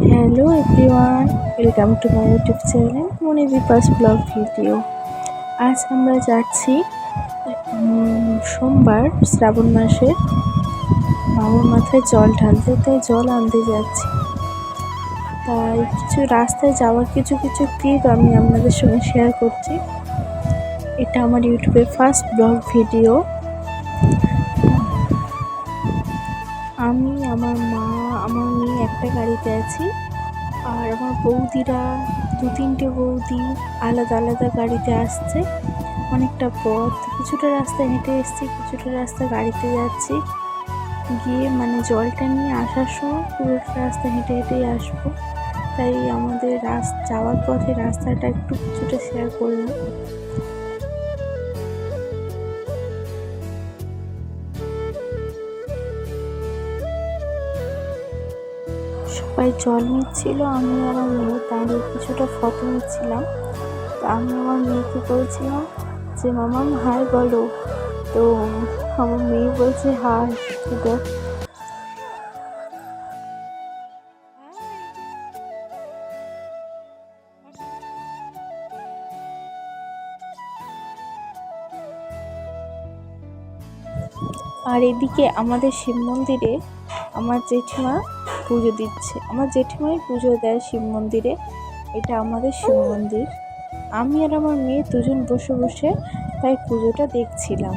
Hello everyone, welcome to my YouTube channel Moni Dipa's vlog video. আজ আমরা যাচ্ছি সোমবার শ্রাবণ মাসের বাবার মাথায় জল ঢালতে, তাই জল আনতে যাচ্ছি। তাই কিছু রাস্তায় যাওয়ার কিছু ক্লিপ আমি আপনাদের সঙ্গে শেয়ার করছি। এটা আমার ইউটিউবের ফার্স্ট ব্লগ ভিডিও। আমি, আমার মা, আমার মেয়ে একটা গাড়িতে আছি, আর আমার বৌদিরা 2-3টে বৌদি আলাদা আলাদা গাড়িতে আসছে। অনেকটা পথ, কিছুটা রাস্তা হেঁটে এসেছি, কিছুটা রাস্তা গাড়িতে যাচ্ছি। গিয়ে জলটা নিয়ে আসার সময় পুরোটা রাস্তা হেঁটে হেঁটেই আসবো। তাই আমাদের যাওয়ার পথে রাস্তাটা একটু কিছুটা শেয়ার করলাম। সবাই জল নিচ্ছিল, আমি আমার মেয়ে দাঁড়িয়ে কিছুটা ফটো নিচ্ছিলাম। তো আমি আমার মেয়েকে বলছিলাম যে মামাম হাই বলো, তো আমার মেয়ে বলছে হাই। এটা আর এদিকে আমাদের শিব মন্দিরে আমার জেঠিমা পুজো দিচ্ছে। আমার জেঠিমাই পুজো দেয় শিব মন্দিরে, এটা আমাদের শিব মন্দির। আমি আর আমার মেয়ে দুজন বসে বসে তাই পুজোটা দেখছিলাম।